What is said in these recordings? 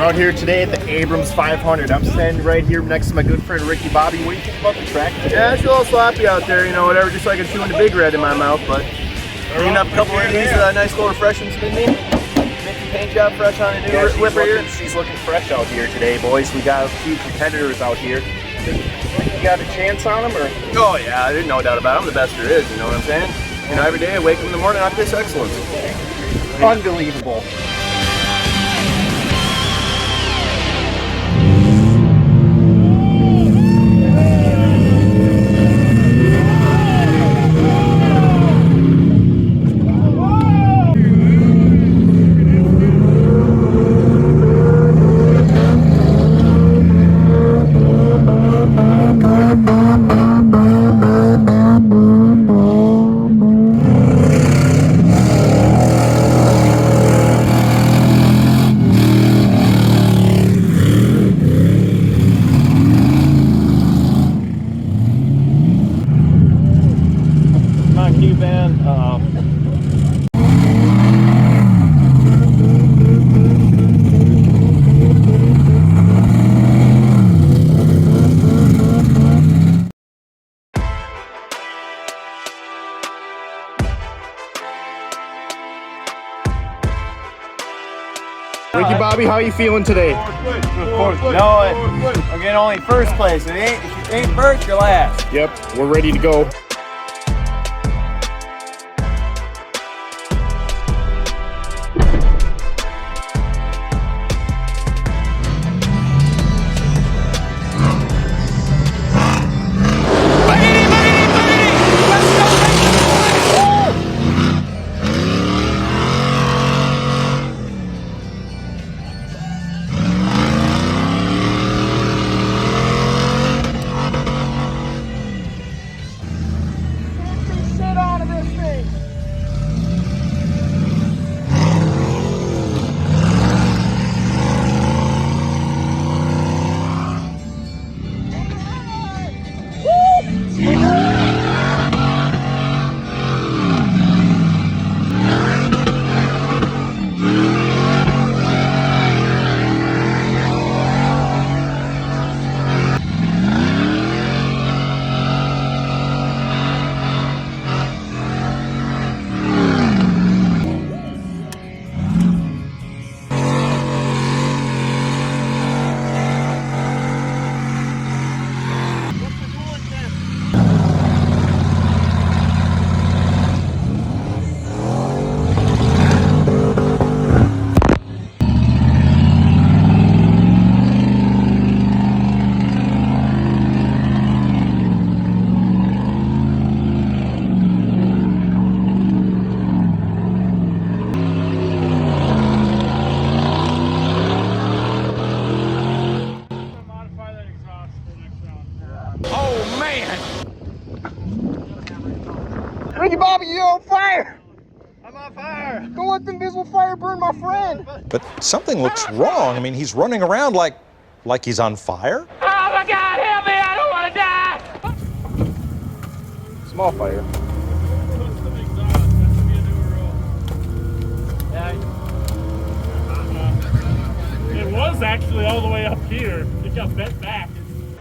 Out here today at the Abrams 500. I'm standing right here next to my good friend Ricky Bobby. What do you think about the track today? Yeah, it's a little sloppy out there, you know, whatever, just like I'm chewing the Big Red in my mouth, but cleaning up a couple of these nice little refreshments with me. Minty paint job fresh on a new whipper here. She's looking fresh out here today, boys. We got a few competitors out here. Think you got a chance on them, or? Oh yeah, there's no doubt about it. I'm the best there is, you know what I'm saying? You know, every day I wake up in the morning and I piss excellence. Unbelievable. Ricky Bobby, how are you feeling today? No, again, only first place. If you ain't first, you're last. Yep, we're ready to go. Ricky Bobby, you're on fire! I'm on fire! Don't let the invisible fire burn my friend! But something looks wrong. I mean, he's running around like he's on fire. Oh my God, help me! I don't want to die! Small fire. It was actually all the way up here. It got bent back.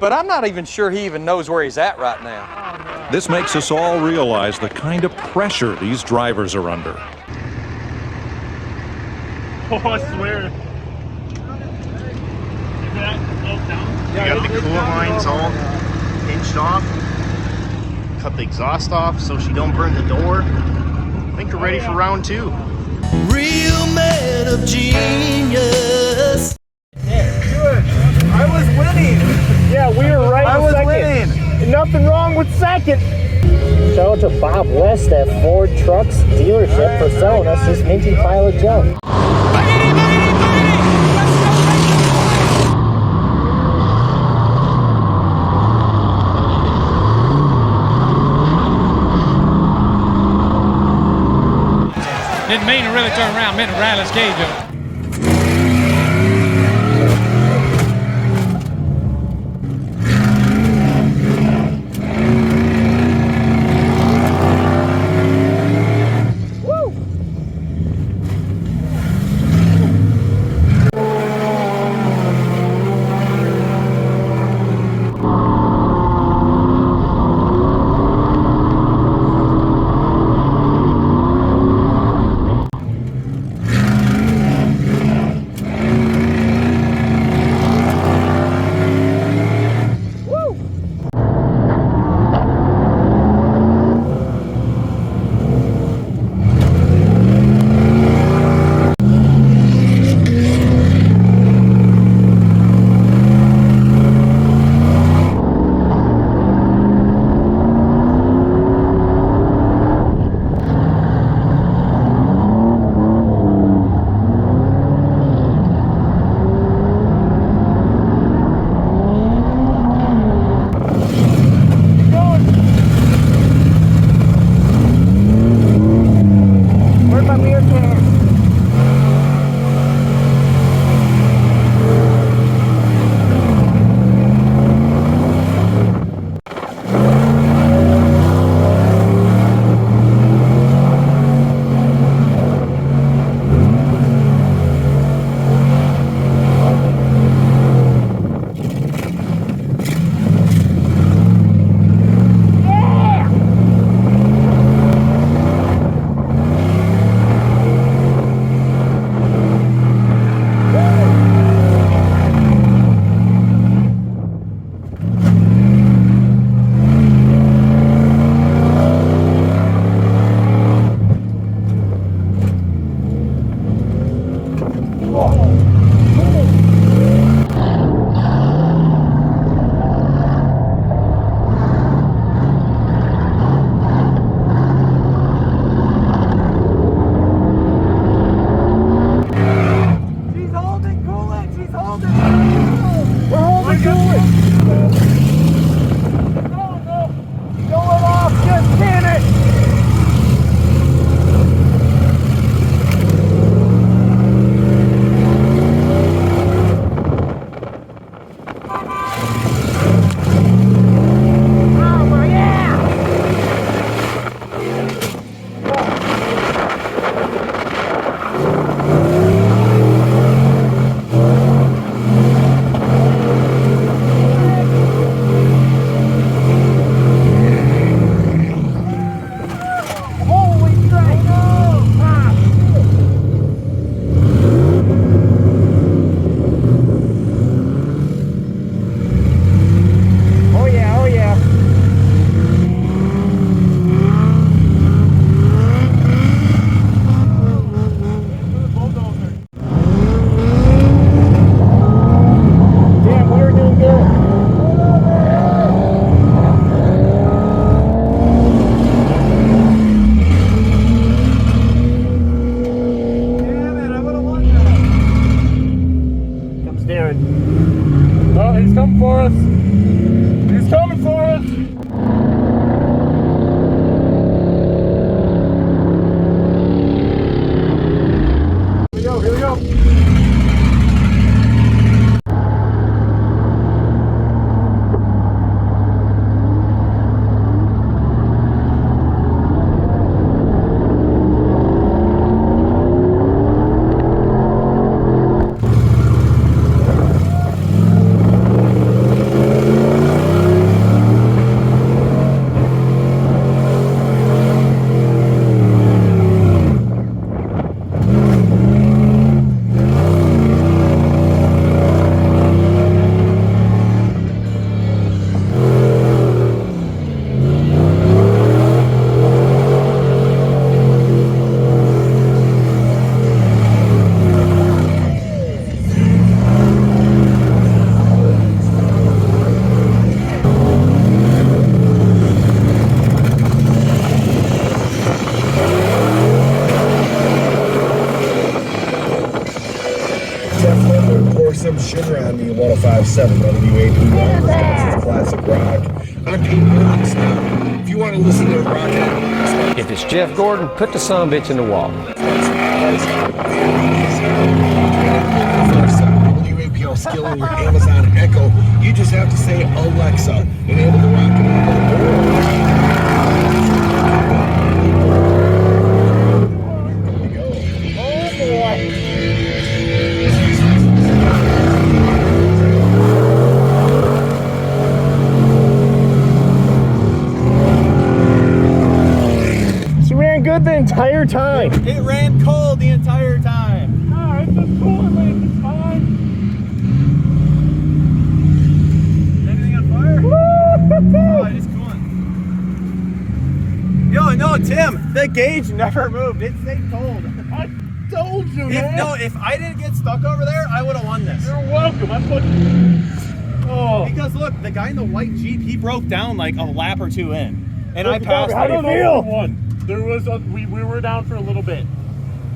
But I'm not even sure he even knows where he's at right now. Oh, no. This makes us all realize the kind of pressure these drivers are under. Oh, I swear. You got the coolant lines all pinched off. Cut the exhaust off so she don't burn the door. I think we're ready for round two. Real man of genius. I was winning! Yeah, we were right I in was second. winning! Nothing wrong with second. Shout out to Bob West at Ford Trucks dealership for selling us this minty pile of junk. Didn't mean to really turn around, meant to rattle his cage up. 95.7 WAPR, Wisconsin's classic rock. I'm Pete Brooks. If you want to listen to rock, if it's Jeff Gordon, put the sumbitch in the wall. WAPL skill in your Amazon Echo. You just have to say Alexa, enable the rock and good the entire time. It ran cold the entire time. No, it's just coolant leak. It's fine. Anything on fire? Oh, it is coolant. Yo, no, Tim, the gauge never moved. It stayed cold. I told you, man. No, if I didn't get stuck over there, I would have won this. You're welcome. I put. Oh. Because look, the guy in the white Jeep, he broke down like a lap or two in, and I passed. How do you feel? There was we were down for a little bit,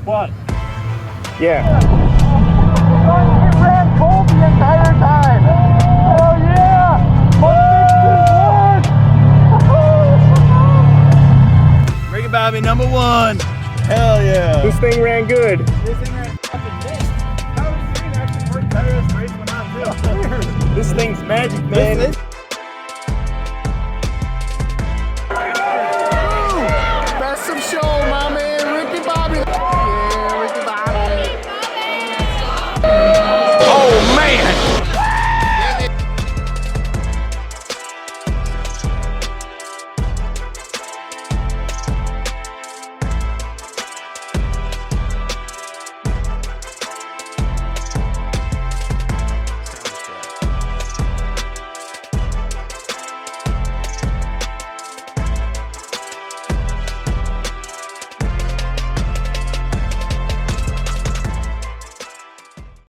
but yeah. It ran cold the entire time. Oh yeah! Ricky Bobby, #1. Hell yeah! This thing ran good. This thing ran fucking big. How does the screen actually work better as the race went on too? This thing's magic, man.